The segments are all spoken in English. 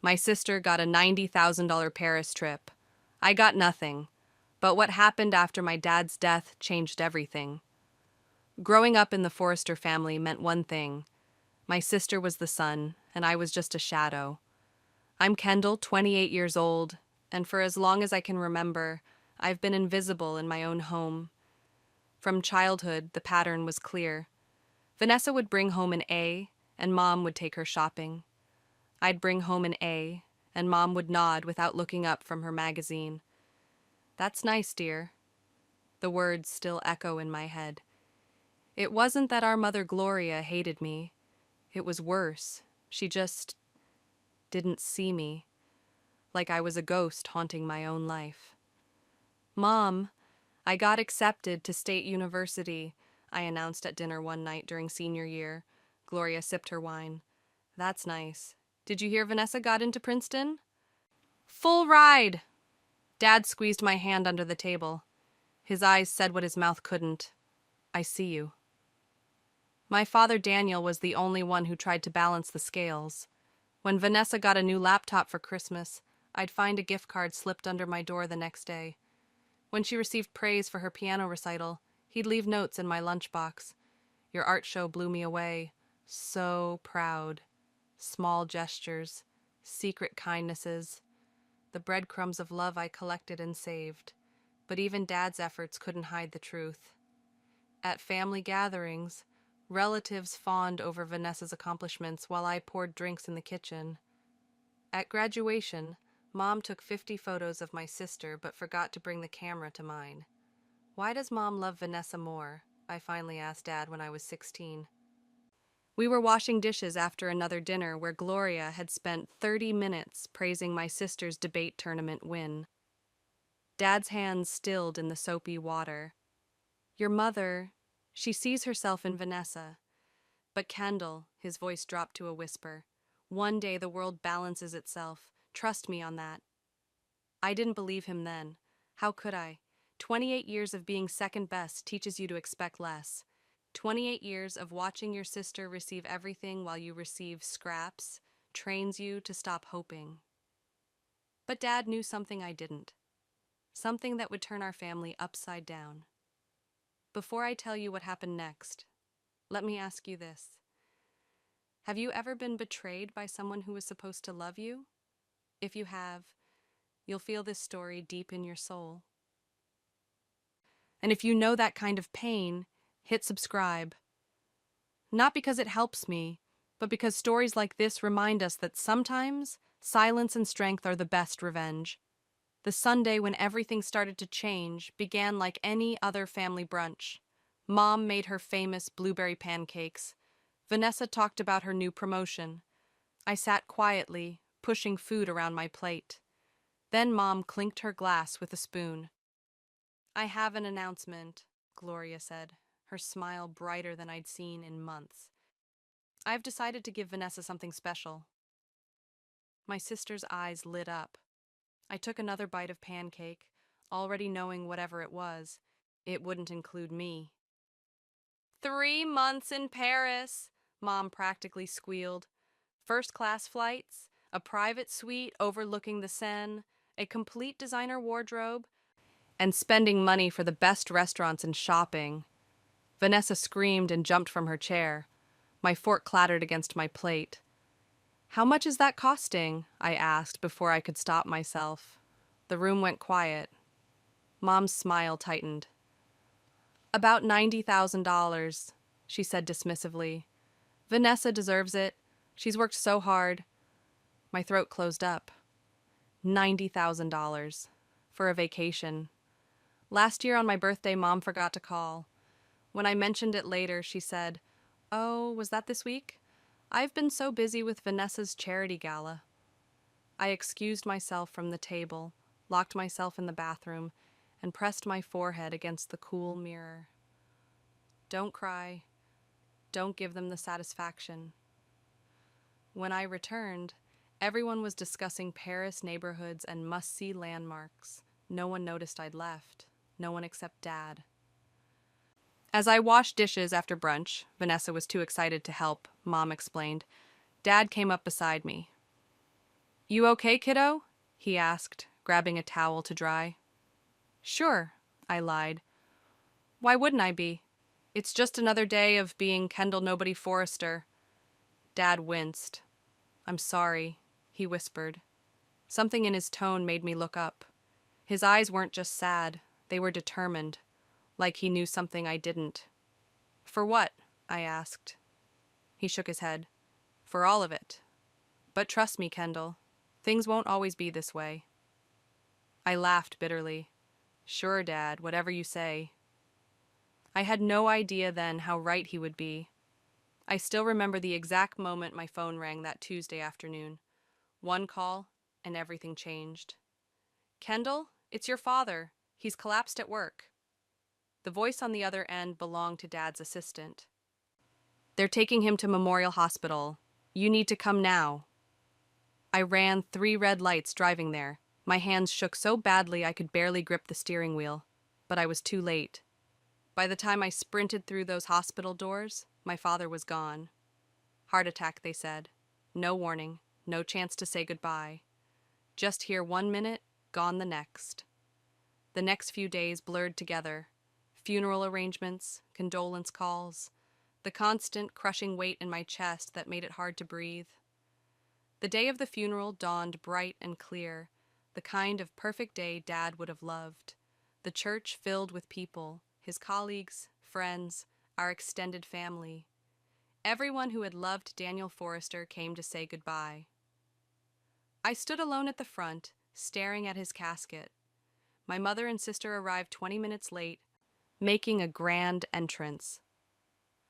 My sister got a $90,000 Paris trip. I got nothing. But what happened after my dad's death changed everything. Growing up in the Forrester family meant one thing. My sister was the sun, and I was just a shadow. I'm Kendall, 28 years old, and for as long as I can remember, I've been invisible in my own home. From childhood, the pattern was clear. Vanessa would bring home an A, and Mom would take her shopping. I'd bring home an A, and Mom would nod without looking up from her magazine. "That's nice, dear." The words still echo in my head. It wasn't that our mother Gloria hated me. It was worse. She just didn't see me, like I was a ghost haunting my own life. "Mom, I got accepted to State University," I announced at dinner one night during senior year. Gloria sipped her wine. "That's nice. Did you hear Vanessa got into Princeton?" "Full ride!" Dad squeezed my hand under the table. His eyes said what his mouth couldn't. "I see you." My father Daniel was the only one who tried to balance the scales. When Vanessa got a new laptop for Christmas, I'd find a gift card slipped under my door the next day. When she received praise for her piano recital, he'd leave notes in my lunchbox. "Your art show blew me away. So proud." Small gestures, secret kindnesses, the breadcrumbs of love I collected and saved. But even Dad's efforts couldn't hide the truth. At family gatherings, relatives fawned over Vanessa's accomplishments while I poured drinks in the kitchen. At graduation, Mom took 50 photos of my sister but forgot to bring the camera to mine. "Why does Mom love Vanessa more?" I finally asked Dad when I was 16. We were washing dishes after another dinner where Gloria had spent 30 minutes praising my sister's debate tournament win. Dad's hands stilled in the soapy water. "Your mother, she sees herself in Vanessa." "But Kendall," his voice dropped to a whisper, "one day the world balances itself. Trust me on that." I didn't believe him then. How could I? 28 years of being second best teaches you to expect less. 28 years of watching your sister receive everything while you receive scraps trains you to stop hoping. But Dad knew something I didn't. Something that would turn our family upside down. Before I tell you what happened next, let me ask you this. Have you ever been betrayed by someone who was supposed to love you? If you have, you'll feel this story deep in your soul. And if you know that kind of pain, hit subscribe. Not because it helps me, but because stories like this remind us that sometimes silence and strength are the best revenge. The Sunday when everything started to change began like any other family brunch. Mom made her famous blueberry pancakes. Vanessa talked about her new promotion. I sat quietly, pushing food around my plate. Then Mom clinked her glass with a spoon. "I have an announcement," Gloria said, her smile brighter than I'd seen in months. "I've decided to give Vanessa something special." My sister's eyes lit up. I took another bite of pancake, already knowing whatever it was, it wouldn't include me. 3 months in Paris," Mom practically squealed. "First-class flights, a private suite overlooking the Seine, a complete designer wardrobe, and spending money for the best restaurants and shopping." Vanessa screamed and jumped from her chair. My fork clattered against my plate. "How much is that costing?" I asked before I could stop myself. The room went quiet. Mom's smile tightened. "About $90,000, she said dismissively. "Vanessa deserves it. She's worked so hard." My throat closed up. $90,000 for a vacation. Last year on my birthday, Mom forgot to call. When I mentioned it later, she said, "Oh, was that this week? I've been so busy with Vanessa's charity gala." I excused myself from the table, locked myself in the bathroom, and pressed my forehead against the cool mirror. Don't cry. Don't give them the satisfaction. When I returned, everyone was discussing Paris neighborhoods and must-see landmarks. No one noticed I'd left. No one except Dad. As I washed dishes after brunch, Vanessa was too excited to help, Mom explained. Dad came up beside me. You okay, kiddo? He asked, grabbing a towel to dry. Sure, I lied. Why wouldn't I be? It's just another day of being Kendall Nobody Forrester. Dad winced. I'm sorry, he whispered. Something in his tone made me look up. His eyes weren't just sad, they were determined, like he knew something I didn't. For what? I asked. He shook his head. For all of it. But trust me, Kendall, things won't always be this way. I laughed bitterly. Sure, Dad, whatever you say. I had no idea then how right he would be. I still remember the exact moment my phone rang that Tuesday afternoon. One call, and everything changed. Kendall, it's your father. He's collapsed at work. The voice on the other end belonged to Dad's assistant. They're taking him to Memorial Hospital. You need to come now. I ran 3 red lights driving there. My hands shook so badly I could barely grip the steering wheel, but I was too late. By the time I sprinted through those hospital doors, my father was gone. Heart attack, they said. No warning, no chance to say goodbye. Just here 1 minute, gone the next. The next few days blurred together. Funeral arrangements, condolence calls, the constant crushing weight in my chest that made it hard to breathe. The day of the funeral dawned bright and clear, the kind of perfect day Dad would have loved. The church filled with people, his colleagues, friends, our extended family. Everyone who had loved Daniel Forrester came to say goodbye. I stood alone at the front, staring at his casket. My mother and sister arrived 20 minutes late, making a grand entrance.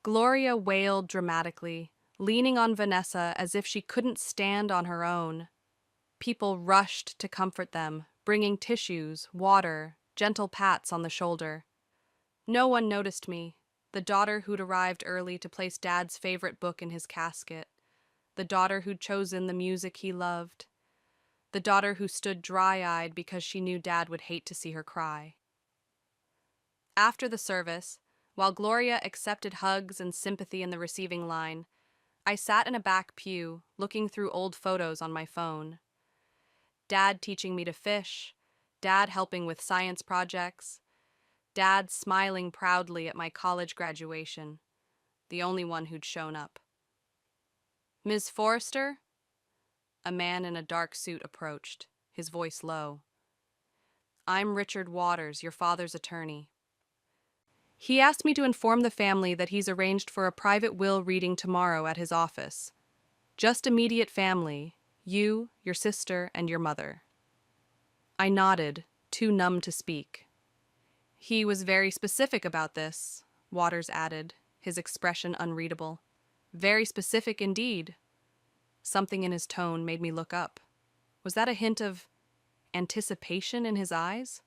Gloria wailed dramatically, leaning on Vanessa as if she couldn't stand on her own. People rushed to comfort them, bringing tissues, water, gentle pats on the shoulder. No one noticed me, the daughter who'd arrived early to place Dad's favorite book in his casket, the daughter who'd chosen the music he loved, the daughter who stood dry-eyed because she knew Dad would hate to see her cry. After the service, while Gloria accepted hugs and sympathy in the receiving line, I sat in a back pew, looking through old photos on my phone. Dad teaching me to fish, Dad helping with science projects, Dad smiling proudly at my college graduation, the only one who'd shown up. Ms. Forrester? A man in a dark suit approached, his voice low. I'm Richard Waters, your father's attorney. He asked me to inform the family that he's arranged for a private will reading tomorrow at his office. Just immediate family, you, your sister, and your mother. I nodded, too numb to speak. He was very specific about this, Waters added, his expression unreadable. Very specific indeed. Something in his tone made me look up. Was that a hint of anticipation in his eyes?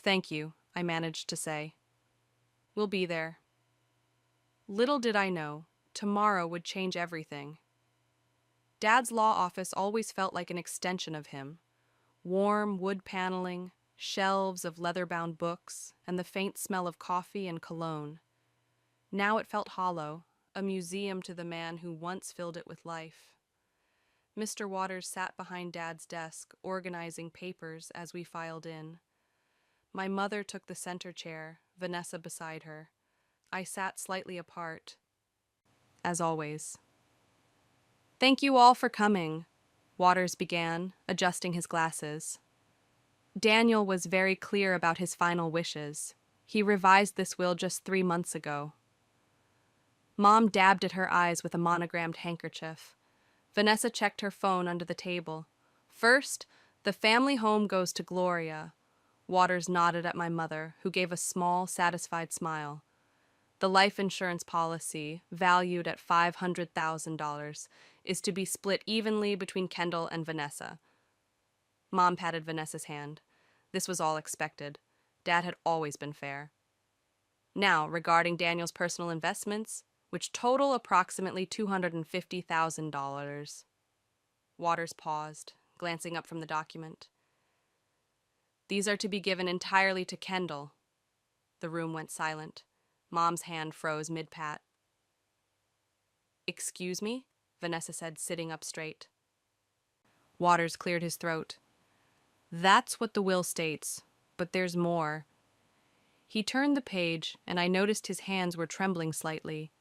Thank you, I managed to say. We'll be there. Little did I know, tomorrow would change everything. Dad's law office always felt like an extension of him. Warm wood paneling, shelves of leather-bound books, and the faint smell of coffee and cologne. Now it felt hollow, a museum to the man who once filled it with life. Mr. Waters sat behind Dad's desk, organizing papers as we filed in. My mother took the center chair, Vanessa beside her. I sat slightly apart, as always. Thank you all for coming, Waters began, adjusting his glasses. Daniel was very clear about his final wishes. He revised this will just 3 months ago. Mom dabbed at her eyes with a monogrammed handkerchief. Vanessa checked her phone under the table. First, the family home goes to Gloria. Waters nodded at my mother, who gave a small, satisfied smile. The life insurance policy, valued at $500,000, is to be split evenly between Kendall and Vanessa. Mom patted Vanessa's hand. This was all expected. Dad had always been fair. Now, regarding Daniel's personal investments, which total approximately $250,000. Waters paused, glancing up from the document. These are to be given entirely to Kendall. The room went silent. Mom's hand froze mid-pat. Excuse me? Vanessa said, sitting up straight. Waters cleared his throat. That's what the will states, but there's more. He turned the page, and I noticed his hands were trembling slightly.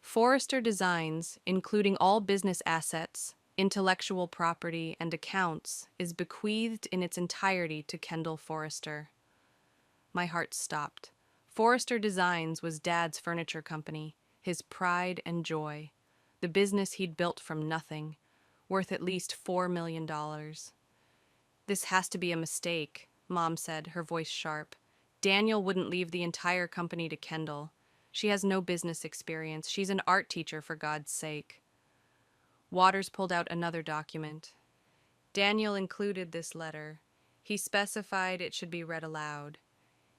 Forrester Designs, including all business assets, intellectual property, and accounts, is bequeathed in its entirety to Kendall Forrester. My heart stopped. Forrester Designs was Dad's furniture company, his pride and joy, the business he'd built from nothing, worth at least $4 million. This has to be a mistake, Mom said, her voice sharp. Daniel wouldn't leave the entire company to Kendall. She has no business experience. She's an art teacher, for God's sake. Waters pulled out another document. Daniel included this letter. He specified it should be read aloud.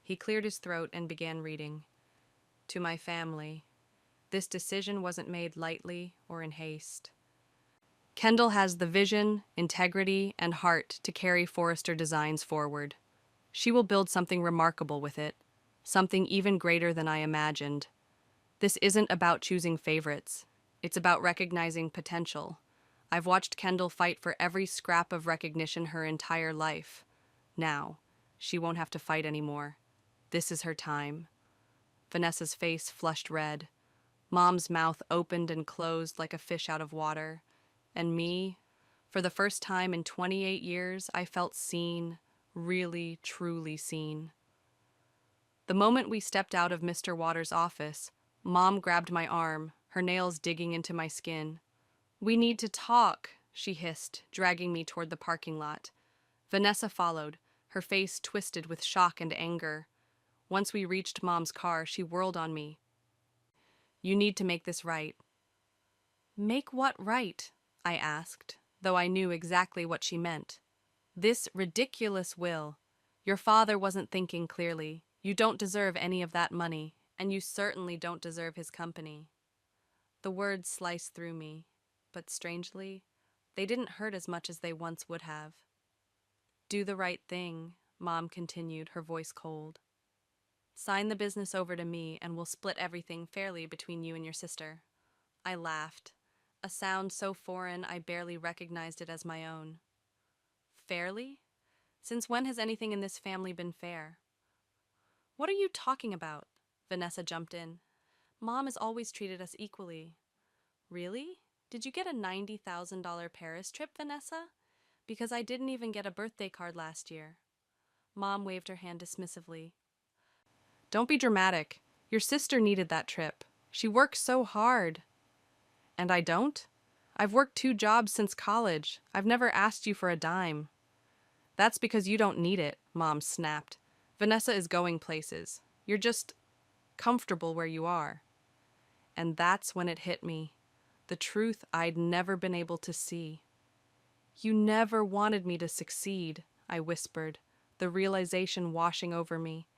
He cleared his throat and began reading. To my family, this decision wasn't made lightly or in haste. Kendall has the vision, integrity, and heart to carry Forrester Designs forward. She will build something remarkable with it, something even greater than I imagined. This isn't about choosing favorites. It's about recognizing potential. I've watched Kendall fight for every scrap of recognition her entire life. Now, she won't have to fight anymore. This is her time. Vanessa's face flushed red. Mom's mouth opened and closed like a fish out of water. And me, for the first time in 28 years, I felt seen, really, truly seen. The moment we stepped out of Mr. Waters' office, Mom grabbed my arm, her nails digging into my skin. "We need to talk," she hissed, dragging me toward the parking lot. Vanessa followed, her face twisted with shock and anger. Once we reached Mom's car, she whirled on me. "You need to make this right." "Make what right?" I asked, though I knew exactly what she meant. "This ridiculous will. Your father wasn't thinking clearly. You don't deserve any of that money, and you certainly don't deserve his company." The words sliced through me, but strangely, they didn't hurt as much as they once would have. "Do the right thing," Mom continued, her voice cold. "Sign the business over to me, and we'll split everything fairly between you and your sister." I laughed, a sound so foreign I barely recognized it as my own. Fairly? Since when has anything in this family been fair? "What are you talking about?" Vanessa jumped in. "Mom has always treated us equally." "Really? Did you get a $90,000 Paris trip, Vanessa? Because I didn't even get a birthday card last year." Mom waved her hand dismissively. "Don't be dramatic. Your sister needed that trip. She works so hard." "And I don't? I've worked 2 jobs since college. I've never asked you for a dime." "That's because you don't need it," Mom snapped. "Vanessa is going places. You're just comfortable where you are." And that's when it hit me. The truth I'd never been able to see. "You never wanted me to succeed," I whispered, the realization washing over me.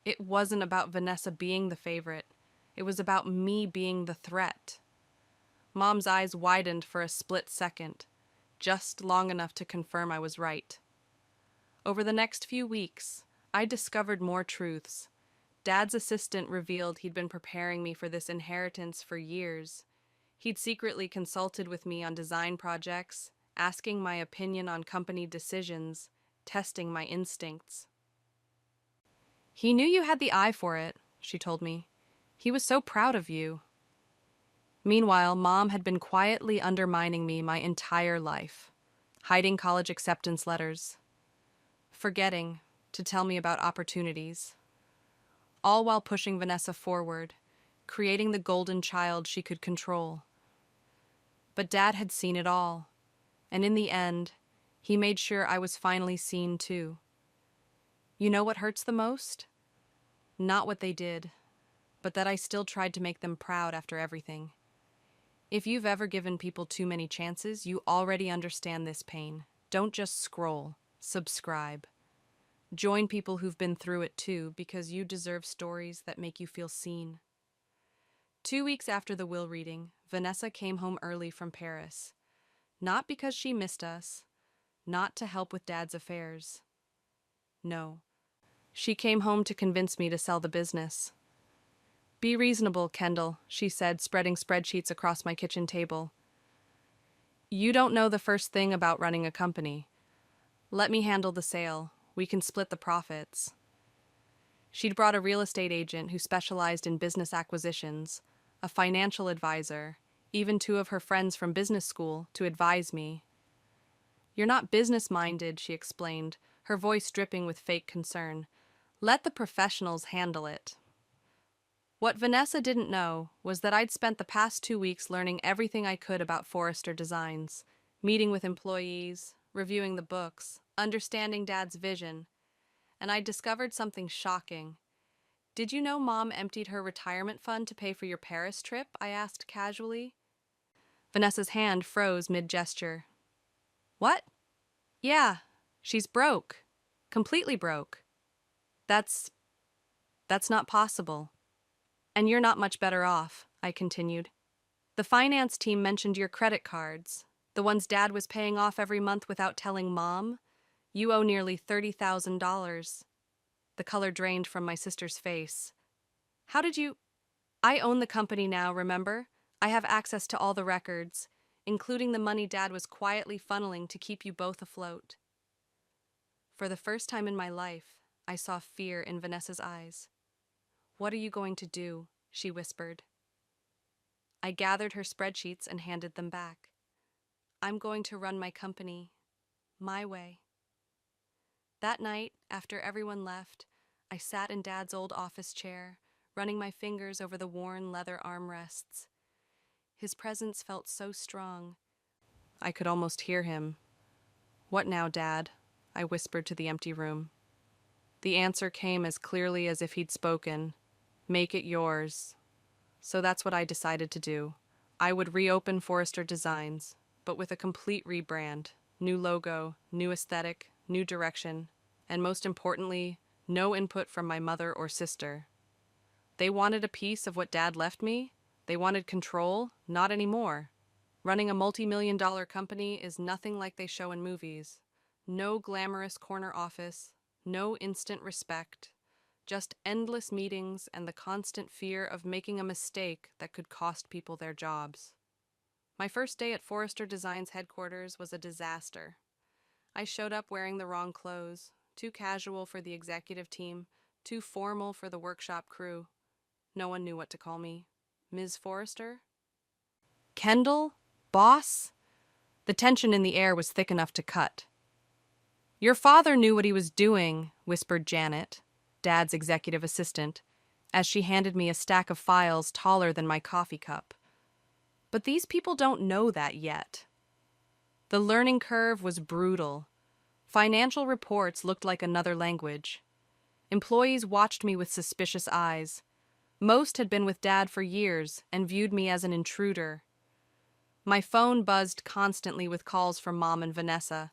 It wasn't about Vanessa being the favorite. It was about me being the threat. Mom's eyes widened for a split second, just long enough to confirm I was right. Over the next few weeks, I discovered more truths. Dad's assistant revealed he'd been preparing me for this inheritance for years. He'd secretly consulted with me on design projects, asking my opinion on company decisions, testing my instincts. "He knew you had the eye for it," she told me. "He was so proud of you." Meanwhile, Mom had been quietly undermining me my entire life, hiding college acceptance letters, forgetting to tell me about opportunities, all while pushing Vanessa forward, creating the golden child she could control. But Dad had seen it all, and in the end, he made sure I was finally seen too. You know what hurts the most? Not what they did, but that I still tried to make them proud after everything. If you've ever given people too many chances, you already understand this pain. Don't just scroll, subscribe. Join people who've been through it too, because you deserve stories that make you feel seen. 2 weeks after the will reading, Vanessa came home early from Paris. Not because she missed us, not to help with Dad's affairs. No. She came home to convince me to sell the business. "Be reasonable, Kendall," she said, spreading spreadsheets across my kitchen table. You don't know the first thing about running a company. Let me handle the sale. We can split the profits. She'd brought a real estate agent who specialized in business acquisitions, a financial advisor, even two of her friends from business school to advise me. You're not business-minded, she explained, her voice dripping with fake concern. Let the professionals handle it. What Vanessa didn't know was that I'd spent the past 2 weeks learning everything I could about Forrester Designs, meeting with employees, reviewing the books, understanding Dad's vision, and I'd discovered something shocking. Did you know Mom emptied her retirement fund to pay for your Paris trip? I asked casually. Vanessa's hand froze mid-gesture. What? Yeah, she's broke. Completely broke. That's not possible. And you're not much better off, I continued. The finance team mentioned your credit cards, the ones Dad was paying off every month without telling Mom. You owe nearly $30,000. The color drained from my sister's face. How did you... I own the company now, remember? I have access to all the records, including the money Dad was quietly funneling to keep you both afloat. For the first time in my life, I saw fear in Vanessa's eyes. What are you going to do? She whispered. I gathered her spreadsheets and handed them back. I'm going to run my company, my way. That night, after everyone left, I sat in Dad's old office chair, running my fingers over the worn leather armrests. His presence felt so strong. I could almost hear him. What now, Dad? I whispered to the empty room. The answer came as clearly as if he'd spoken. Make it yours. So that's what I decided to do. I would reopen Forrester Designs, but with a complete rebrand. New logo, new aesthetic, new direction, and most importantly, no input from my mother or sister. They wanted a piece of what Dad left me. They wanted control, not anymore. Running a multi-million-dollar company is nothing like they show in movies. No glamorous corner office, no instant respect, just endless meetings and the constant fear of making a mistake that could cost people their jobs. My first day at Forrester Designs headquarters was a disaster. I showed up wearing the wrong clothes, too casual for the executive team, too formal for the workshop crew. No one knew what to call me. Ms. Forrester? Kendall? Boss? The tension in the air was thick enough to cut. Your father knew what he was doing, whispered Janet, Dad's executive assistant, as she handed me a stack of files taller than my coffee cup. But these people don't know that yet. The learning curve was brutal. Financial reports looked like another language. Employees watched me with suspicious eyes. Most had been with Dad for years and viewed me as an intruder. My phone buzzed constantly with calls from Mom and Vanessa.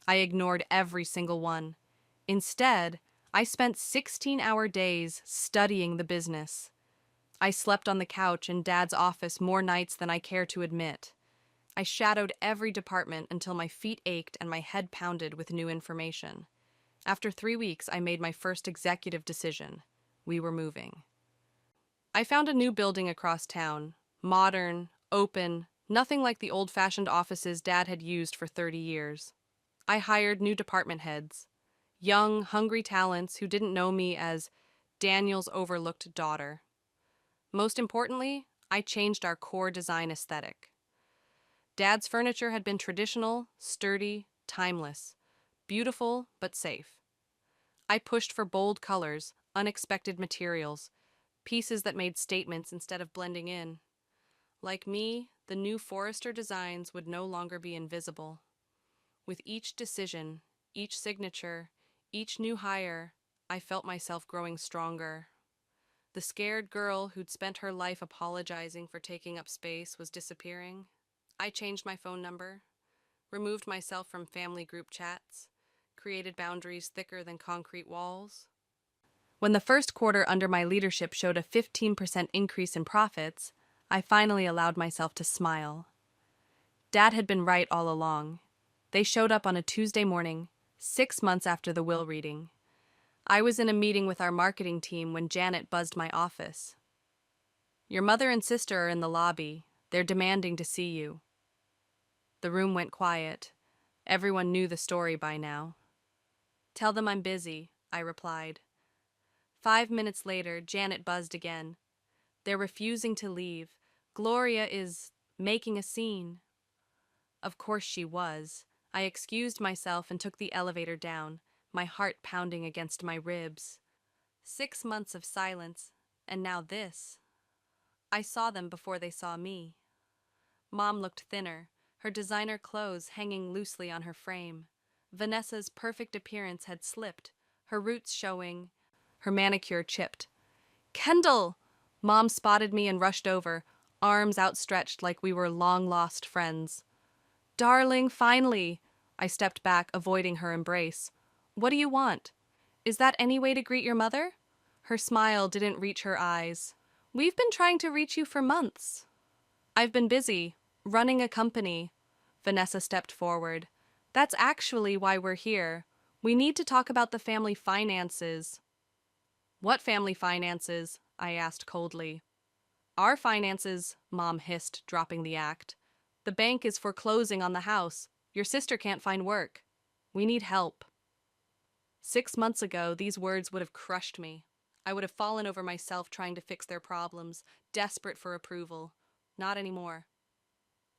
I ignored every single one. Instead, I spent 16-hour days studying the business. I slept on the couch in Dad's office more nights than I care to admit. I shadowed every department until my feet ached and my head pounded with new information. After 3 weeks, I made my first executive decision. We were moving. I found a new building across town. Modern, open, nothing like the old-fashioned offices Dad had used for 30 years. I hired new department heads. Young, hungry talents who didn't know me as Daniel's overlooked daughter. Most importantly, I changed our core design aesthetic. Dad's furniture had been traditional, sturdy, timeless, beautiful but safe. I pushed for bold colors, unexpected materials, pieces that made statements instead of blending in. Like me, the new Forrester Designs would no longer be invisible. With each decision, each signature, each new hire, I felt myself growing stronger. The scared girl who'd spent her life apologizing for taking up space was disappearing. I changed my phone number, removed myself from family group chats, created boundaries thicker than concrete walls. When the first quarter under my leadership showed a 15% increase in profits, I finally allowed myself to smile. Dad had been right all along. They showed up on a Tuesday morning, 6 months after the will reading. I was in a meeting with our marketing team when Janet buzzed my office. Your mother and sister are in the lobby. They're demanding to see you. The room went quiet. Everyone knew the story by now. "Tell them I'm busy," I replied. 5 minutes later, Janet buzzed again. "They're refusing to leave. Gloria is making a scene." Of course she was. I excused myself and took the elevator down, my heart pounding against my ribs. 6 months of silence, and now this. I saw them before they saw me. Mom looked thinner, her designer clothes hanging loosely on her frame. Vanessa's perfect appearance had slipped, her roots showing, her manicure chipped. "Kendall!" Mom spotted me and rushed over, arms outstretched like we were long-lost friends. "Darling, finally!" I stepped back, avoiding her embrace. "What do you want? Is that any way to greet your mother?" Her smile didn't reach her eyes. "We've been trying to reach you for months." "I've been busy, running a company." Vanessa stepped forward. "That's actually why we're here. We need to talk about the family finances." "What family finances?" I asked coldly. "Our finances," Mom hissed, dropping the act. "The bank is foreclosing on the house. Your sister can't find work. We need help." 6 months ago, these words would have crushed me. I would have fallen over myself trying to fix their problems, desperate for approval. Not anymore.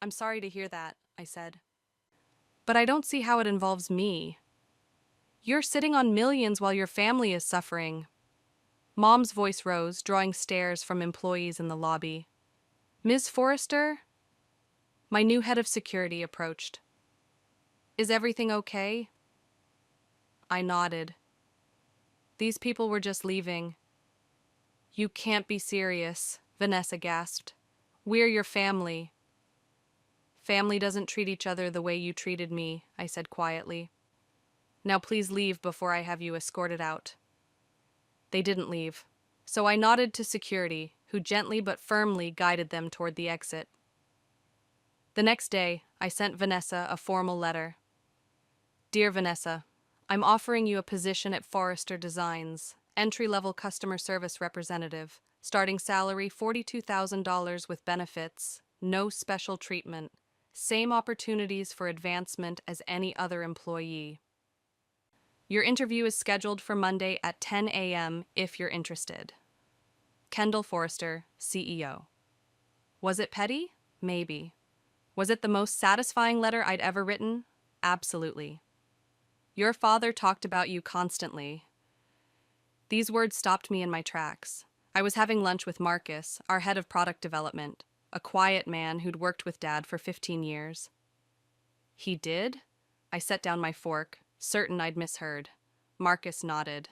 "I'm sorry to hear that," I said. "But I don't see how it involves me. You're sitting on millions while your family is suffering." Mom's voice rose, drawing stares from employees in the lobby. "Ms. Forrester?" My new head of security approached. "Is everything okay?" I nodded. "These people were just leaving." "You can't be serious," Vanessa gasped. "We're your family." "Family doesn't treat each other the way you treated me," I said quietly. "Now please leave before I have you escorted out." They didn't leave, so I nodded to security, who gently but firmly guided them toward the exit. The next day, I sent Vanessa a formal letter. "Dear Vanessa, I'm offering you a position at Forrester Designs, entry-level customer service representative, starting salary $42,000 with benefits, no special treatment, same opportunities for advancement as any other employee. Your interview is scheduled for Monday at 10 a.m. if you're interested. Kendall Forrester, CEO." Was it petty? Maybe. Was it the most satisfying letter I'd ever written? Absolutely. "Your father talked about you constantly." These words stopped me in my tracks. I was having lunch with Marcus, our head of product development, a quiet man who'd worked with Dad for 15 years. "He did?" I set down my fork, certain I'd misheard. Marcus nodded.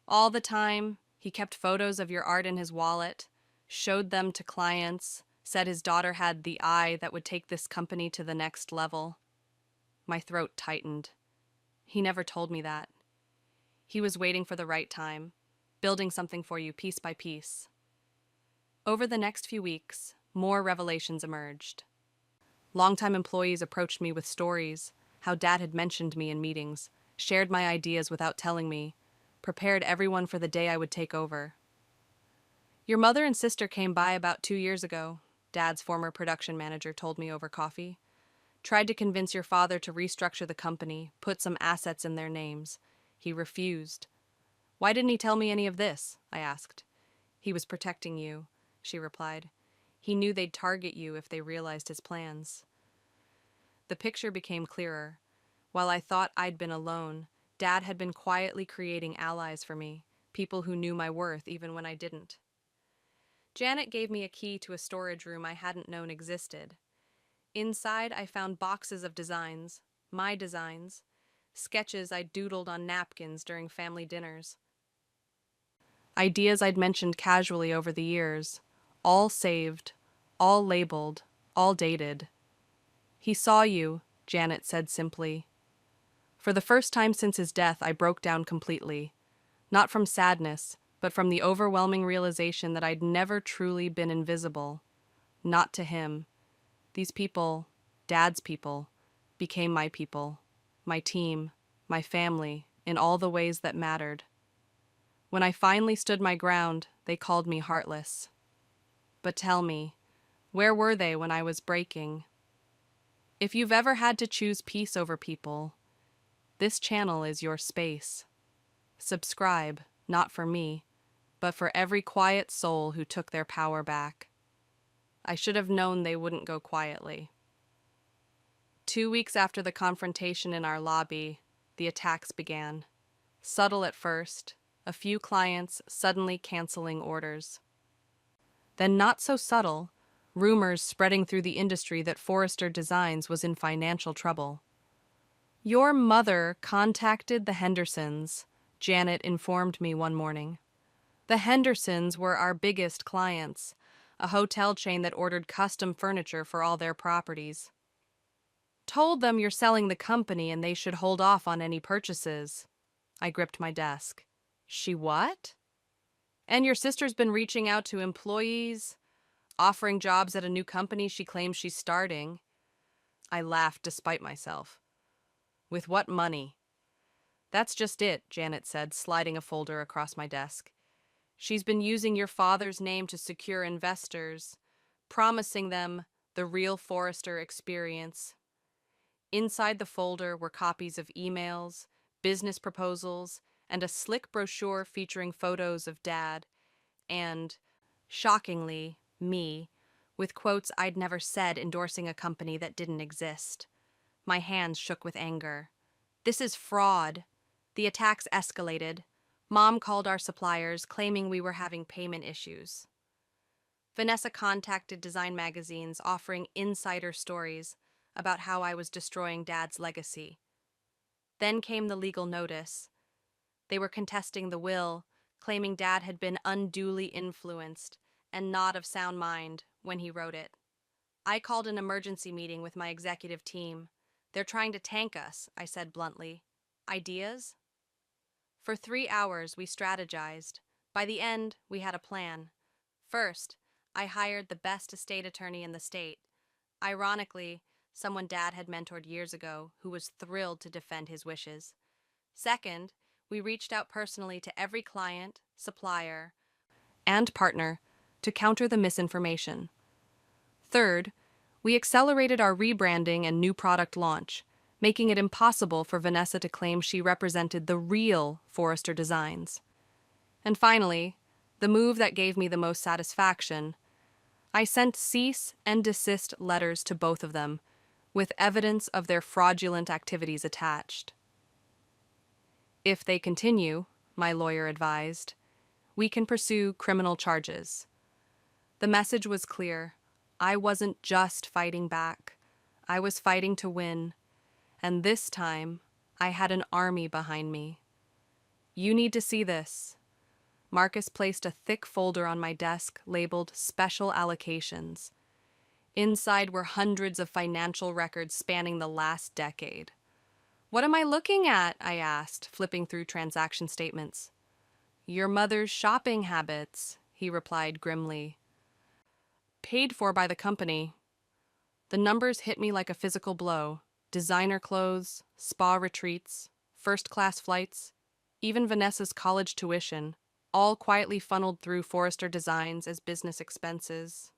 "All the time, he kept photos of your art in his wallet, showed them to clients, said his daughter had the eye that would take this company to the next level." My throat tightened. He never told me that. He was waiting for the right time, building something for you piece by piece. Over the next few weeks, more revelations emerged. Longtime employees approached me with stories, how Dad had mentioned me in meetings, shared my ideas without telling me, prepared everyone for the day I would take over. "Your mother and sister came by about 2 years ago," Dad's former production manager told me over coffee. "Tried to convince your father to restructure the company, put some assets in their names. He refused." "Why didn't he tell me any of this?" I asked. "He was protecting you," she replied. "He knew they'd target you if they realized his plans." The picture became clearer. While I thought I'd been alone, Dad had been quietly creating allies for me, people who knew my worth even when I didn't. Janet gave me a key to a storage room I hadn't known existed. Inside, I found boxes of designs, my designs, sketches I'd doodled on napkins during family dinners. Ideas I'd mentioned casually over the years, all saved, all labeled, all dated. "He saw you," Janet said simply. For the first time since his death, I broke down completely. Not from sadness, but from the overwhelming realization that I'd never truly been invisible. Not to him. These people, Dad's people, became my people, my team, my family, in all the ways that mattered. When I finally stood my ground, they called me heartless. But tell me, where were they when I was breaking? If you've ever had to choose peace over people, this channel is your space. Subscribe, not for me, but for every quiet soul who took their power back. I should have known they wouldn't go quietly. 2 weeks after the confrontation in our lobby, the attacks began. Subtle at first, a few clients suddenly canceling orders. Then not so subtle, rumors spreading through the industry that Forrester Designs was in financial trouble. Your mother contacted the Hendersons, Janet informed me one morning. The Hendersons were our biggest clients, a hotel chain that ordered custom furniture for all their properties. Told them you're selling the company and they should hold off on any purchases. I gripped my desk. She what? And your sister's been reaching out to employees, offering jobs at a new company she claims she's starting. I laughed despite myself. With what money? That's just it, Janet said, sliding a folder across my desk. She's been using your father's name to secure investors, promising them the real Forrester experience. Inside the folder were copies of emails, business proposals, and a slick brochure featuring photos of Dad and, shockingly, me, with quotes I'd never said endorsing a company that didn't exist. My hands shook with anger. This is fraud. The attacks escalated. Mom called our suppliers, claiming we were having payment issues. Vanessa contacted design magazines offering insider stories about how I was destroying Dad's legacy. Then came the legal notice. They were contesting the will, claiming Dad had been unduly influenced and not of sound mind when he wrote it. I called an emergency meeting with my executive team. They're trying to tank us, I said bluntly. Ideas? For 3 hours, we strategized. By the end, we had a plan. First, I hired the best estate attorney in the state. Ironically, someone Dad had mentored years ago who was thrilled to defend his wishes. Second, we reached out personally to every client, supplier, and partner to counter the misinformation. Third, we accelerated our rebranding and new product launch, making it impossible for Vanessa to claim she represented the real Forrester Designs. And finally, the move that gave me the most satisfaction, I sent cease and desist letters to both of them, with evidence of their fraudulent activities attached. If they continue, my lawyer advised, we can pursue criminal charges. The message was clear. I wasn't just fighting back. I was fighting to win. And this time, I had an army behind me. You need to see this. Marcus placed a thick folder on my desk labeled Special Allocations. Inside were hundreds of financial records spanning the last decade. What am I looking at? I asked, flipping through transaction statements. Your mother's shopping habits, he replied grimly. Paid for by the company. The numbers hit me like a physical blow. Designer clothes, spa retreats, first-class flights, even Vanessa's college tuition, all quietly funneled through Forrester Designs as business expenses.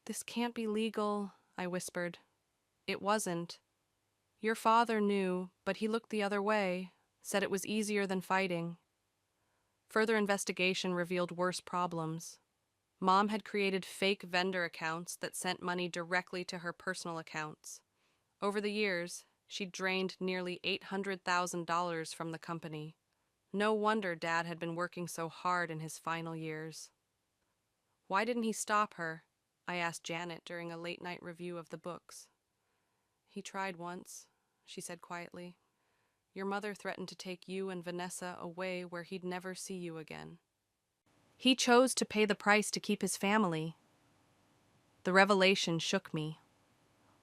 This can't be legal, I whispered. It wasn't. Your father knew, but he looked the other way, said it was easier than fighting. Further investigation revealed worse problems. Mom had created fake vendor accounts that sent money directly to her personal accounts. Over the years, she'd drained nearly $800,000 from the company. No wonder Dad had been working so hard in his final years. Why didn't he stop her? I asked Janet during a late-night review of the books. He tried once, she said quietly. Your mother threatened to take you and Vanessa away where he'd never see you again. He chose to pay the price to keep his family. The revelation shook me.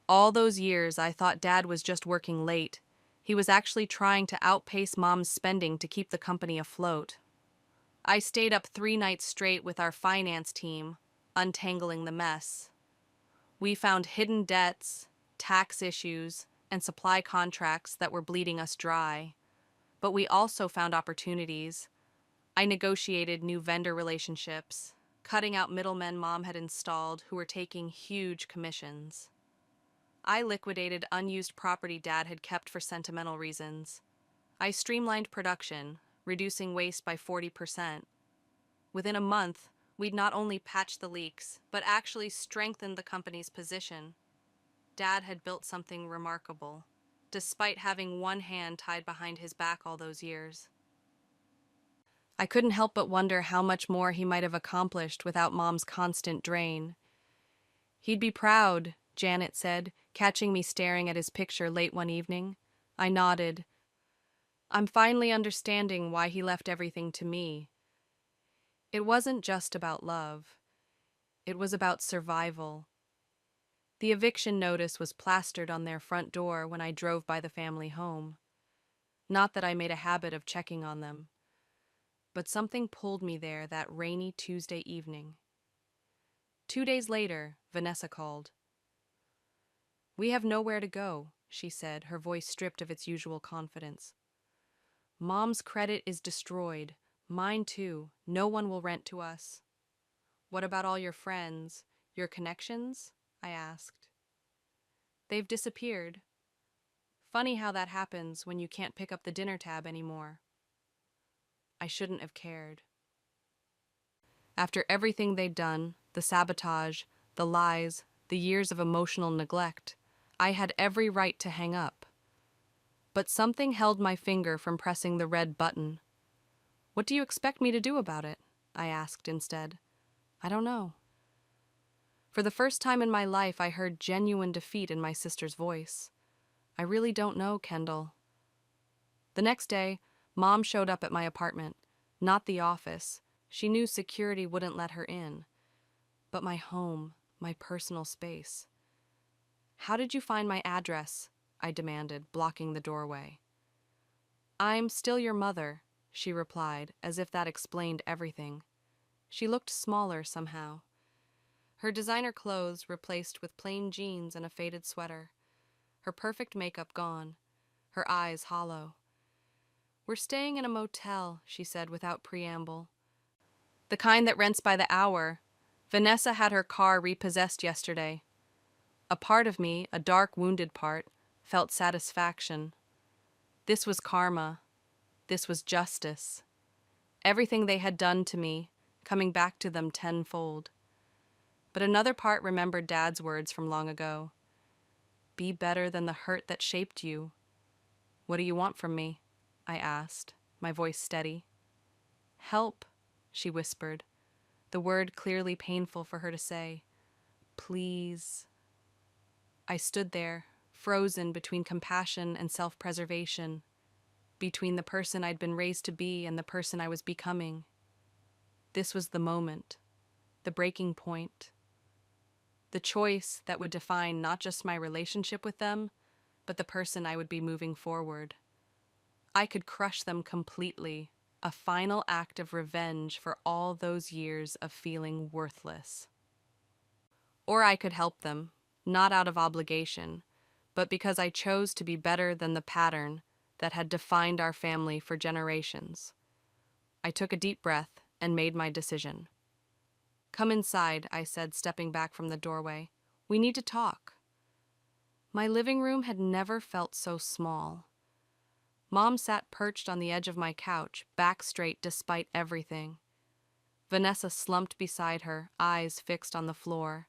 All those years, I thought Dad was just working late. He was actually trying to outpace Mom's spending to keep the company afloat. I stayed up 3 nights straight with our finance team, untangling the mess. We found hidden debts, tax issues, and supply contracts that were bleeding us dry. But we also found opportunities. I negotiated new vendor relationships, cutting out middlemen Mom had installed who were taking huge commissions. I liquidated unused property Dad had kept for sentimental reasons. I streamlined production, reducing waste by 40%. Within a month, we'd not only patched the leaks, but actually strengthened the company's position. Dad had built something remarkable, despite having one hand tied behind his back all those years. I couldn't help but wonder how much more he might have accomplished without Mom's constant drain. He'd be proud, Janet said, catching me staring at his picture late one evening. I nodded. I'm finally understanding why he left everything to me. It wasn't just about love. It was about survival. The eviction notice was plastered on their front door when I drove by the family home. Not that I made a habit of checking on them, but something pulled me there that rainy Tuesday evening. 2 days later, Vanessa called. We have nowhere to go, she said, her voice stripped of its usual confidence. Mom's credit is destroyed. Mine too. No one will rent to us. What about all your friends, your connections? I asked. They've disappeared. Funny how that happens when you can't pick up the dinner tab anymore. I shouldn't have cared. After everything they'd done, the sabotage, the lies, the years of emotional neglect, I had every right to hang up. But something held my finger from pressing the red button. What do you expect me to do about it? I asked instead. I don't know. For the first time in my life, I heard genuine defeat in my sister's voice. I really don't know, Kendall. The next day, Mom showed up at my apartment, not the office. She knew security wouldn't let her in. But my home, my personal space. How did you find my address? I demanded, blocking the doorway. I'm still your mother, she replied, as if that explained everything. She looked smaller somehow. Her designer clothes replaced with plain jeans and a faded sweater. Her perfect makeup gone, her eyes hollow. We're staying in a motel, she said without preamble. The kind that rents by the hour. Vanessa had her car repossessed yesterday. A part of me, a dark, wounded part, felt satisfaction. This was karma. This was justice. Everything they had done to me, coming back to them tenfold. But another part remembered Dad's words from long ago. Be better than the hurt that shaped you. What do you want from me? I asked, my voice steady. Help, she whispered, the word clearly painful for her to say. Please. I stood there, frozen between compassion and self-preservation, between the person I'd been raised to be and the person I was becoming. This was the moment, the breaking point, the choice that would define not just my relationship with them, but the person I would be moving forward. I could crush them completely, a final act of revenge for all those years of feeling worthless. Or I could help them, not out of obligation, but because I chose to be better than the pattern that had defined our family for generations. I took a deep breath and made my decision. Come inside, I said, stepping back from the doorway. We need to talk. My living room had never felt so small. Mom sat perched on the edge of my couch, back straight despite everything. Vanessa slumped beside her, eyes fixed on the floor.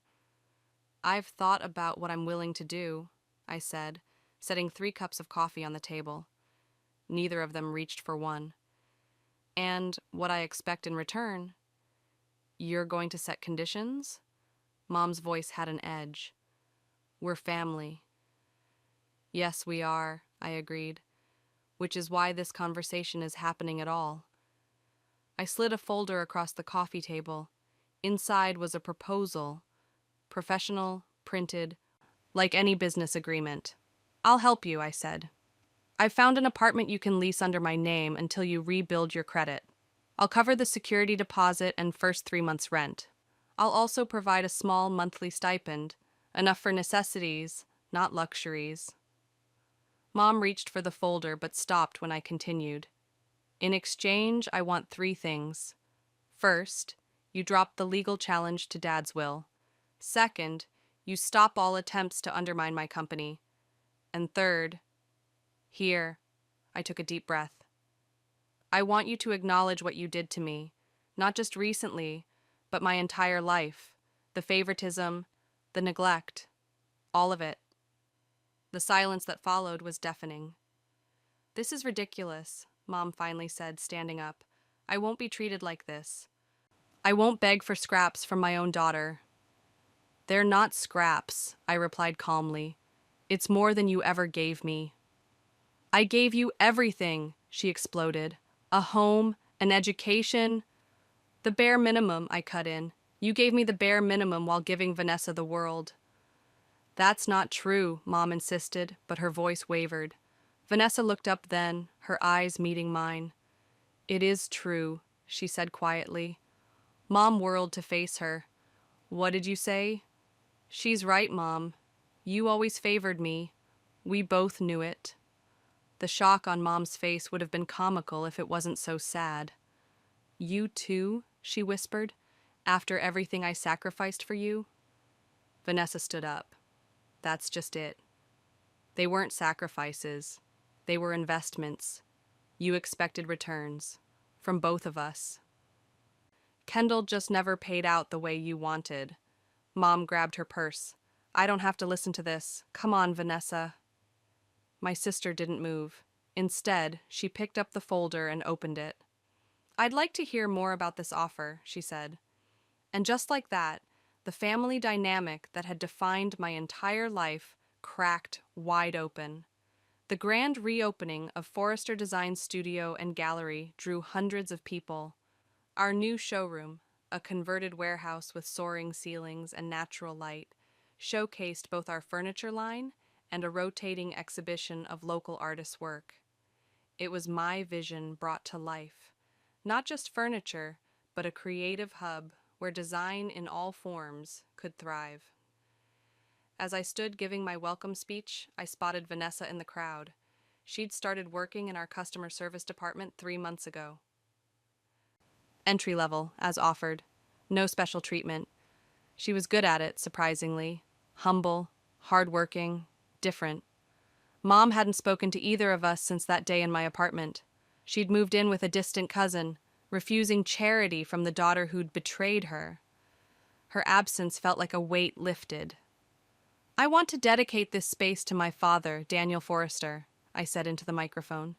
I've thought about what I'm willing to do, I said, setting 3 cups of coffee on the table. Neither of them reached for one. And what I expect in return. You're going to set conditions? Mom's voice had an edge. We're family. Yes, we are, I agreed, which is why this conversation is happening at all. I slid a folder across the coffee table. Inside was a proposal, professional, printed, like any business agreement. I'll help you, I said. I've found an apartment you can lease under my name until you rebuild your credit. I'll cover the security deposit and first 3 months' rent. I'll also provide a small monthly stipend, enough for necessities, not luxuries. Mom reached for the folder but stopped when I continued. In exchange, I want 3 things. First, you drop the legal challenge to Dad's will. Second, You stop all attempts to undermine my company. And third, here, I took a deep breath. I want you to acknowledge what you did to me, not just recently, but my entire life. The favoritism, the neglect, all of it. The silence that followed was deafening. This is ridiculous, Mom finally said, standing up. I won't be treated like this. I won't beg for scraps from my own daughter. They're not scraps, I replied calmly. It's more than you ever gave me. I gave you everything, she exploded. A home, an education. The bare minimum, I cut in. You gave me the bare minimum while giving Vanessa the world. That's not true, Mom insisted, but her voice wavered. Vanessa looked up then, her eyes meeting mine. It is true, she said quietly. Mom whirled to face her. What did you say? She's right, Mom. You always favored me. We both knew it. The shock on Mom's face would have been comical if it wasn't so sad. You too, she whispered, after everything I sacrificed for you? Vanessa stood up. That's just it. They weren't sacrifices. They were investments. You expected returns. From both of us. Kendall just never paid out the way you wanted. Mom grabbed her purse. I don't have to listen to this. Come on, Vanessa. My sister didn't move. Instead, she picked up the folder and opened it. I'd like to hear more about this offer, she said. And just like that, the family dynamic that had defined my entire life cracked wide open. The grand reopening of Forrester Design Studio and Gallery drew hundreds of people. Our new showroom, a converted warehouse with soaring ceilings and natural light, showcased both our furniture line and a rotating exhibition of local artists' work. It was my vision brought to life. Not just furniture, but a creative hub where design in all forms could thrive. As I stood giving my welcome speech, I spotted Vanessa in the crowd. She'd started working in our customer service department 3 months ago. Entry level, as offered. No special treatment. She was good at it, surprisingly. Humble, hardworking, different. Mom hadn't spoken to either of us since that day in my apartment. She'd moved in with a distant cousin, refusing charity from the daughter who'd betrayed her. Her absence felt like a weight lifted. I want to dedicate this space to my father, Daniel Forrester, I said into the microphone.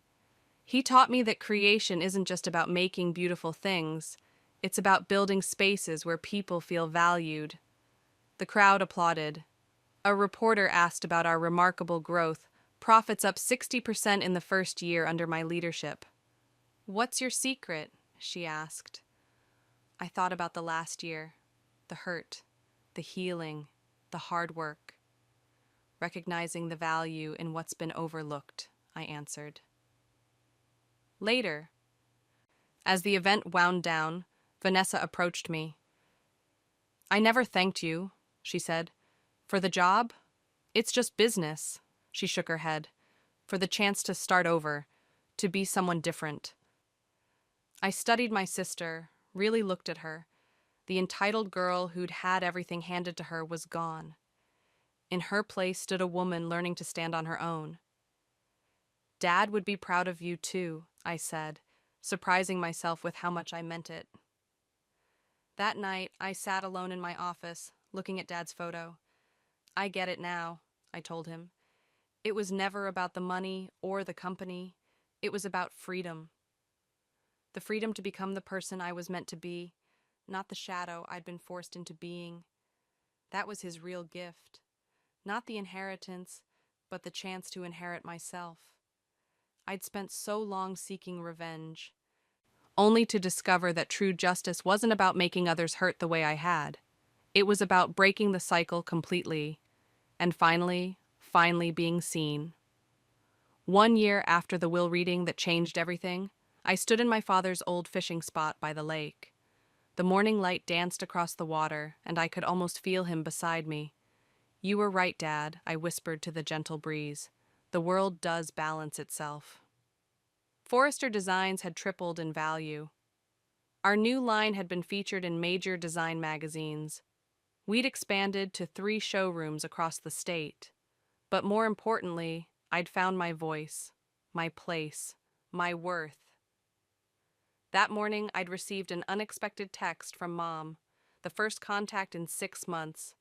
He taught me that creation isn't just about making beautiful things. It's about building spaces where people feel valued. The crowd applauded. A reporter asked about our remarkable growth, profits up 60% in the first year under my leadership. What's your secret? She asked. I thought about the last year, the hurt, the healing, the hard work. Recognizing the value in what's been overlooked, I answered. Later, as the event wound down, Vanessa approached me. I never thanked you, she said. For the job? It's just business, she shook her head. For the chance to start over, to be someone different. I studied my sister, really looked at her. The entitled girl who'd had everything handed to her was gone. In her place stood a woman learning to stand on her own. Dad would be proud of you too, I said, surprising myself with how much I meant it. That night, I sat alone in my office, looking at Dad's photo. I get it now, I told him. It was never about the money or the company. It was about freedom. The freedom to become the person I was meant to be, not the shadow I'd been forced into being. That was his real gift. Not the inheritance, but the chance to inherit myself. I'd spent so long seeking revenge, only to discover that true justice wasn't about making others hurt the way I had. It was about breaking the cycle completely, and finally being seen. 1 year after the will reading that changed everything, I stood in my father's old fishing spot by the lake. The morning light danced across the water, and I could almost feel him beside me. You were right, Dad, I whispered to the gentle breeze. The world does balance itself. Forrester Designs had tripled in value. Our new line had been featured in major design magazines. We'd expanded to 3 showrooms across the state. But more importantly, I'd found my voice, my place, my worth. That morning, I'd received an unexpected text from Mom, the first contact in 6 months.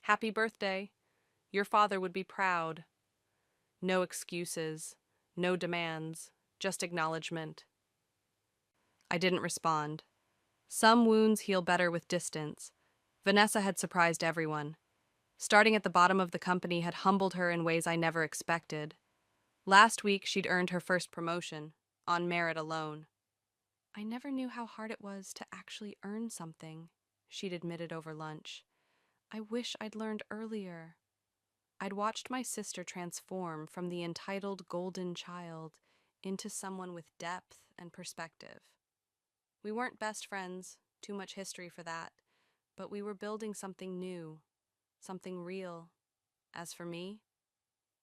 "Happy birthday. Your father would be proud." No excuses, no demands, just acknowledgement. I didn't respond. Some wounds heal better with distance. Vanessa had surprised everyone. Starting at the bottom of the company had humbled her in ways I never expected. Last week, she'd earned her first promotion, on merit alone. "I never knew how hard it was to actually earn something," she'd admitted over lunch. "I wish I'd learned earlier." I'd watched my sister transform from the entitled golden child into someone with depth and perspective. We weren't best friends, too much history for that, but we were building something new, something real. As for me,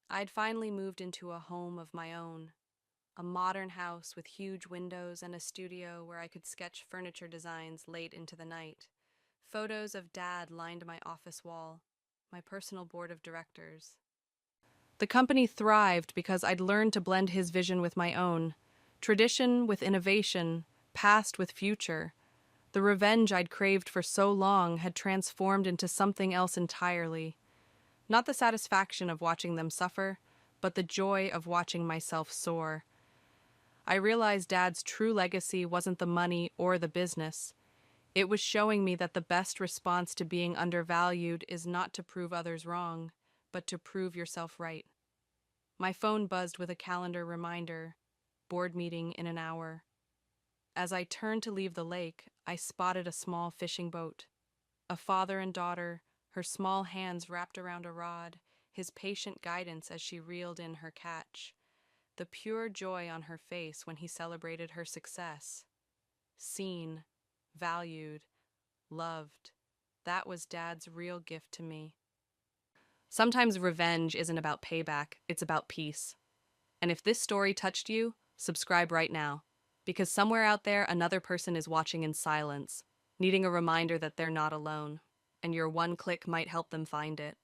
I'd finally moved into a home of my own, a modern house with huge windows and a studio where I could sketch furniture designs late into the night. Photos of Dad lined my office wall, my personal board of directors. The company thrived because I'd learned to blend his vision with my own, tradition with innovation, past with future. The revenge I'd craved for so long had transformed into something else entirely. Not the satisfaction of watching them suffer, but the joy of watching myself soar. I realized Dad's true legacy wasn't the money or the business. It was showing me that the best response to being undervalued is not to prove others wrong, but to prove yourself right. My phone buzzed with a calendar reminder, board meeting in an hour. As I turned to leave the lake, I spotted a small fishing boat. A father and daughter, her small hands wrapped around a rod, his patient guidance as she reeled in her catch. The pure joy on her face when he celebrated her success. Seen, valued, loved. That was Dad's real gift to me. Sometimes revenge isn't about payback, it's about peace. And if this story touched you, subscribe right now. Because somewhere out there, another person is watching in silence, needing a reminder that they're not alone, and your one click might help them find it.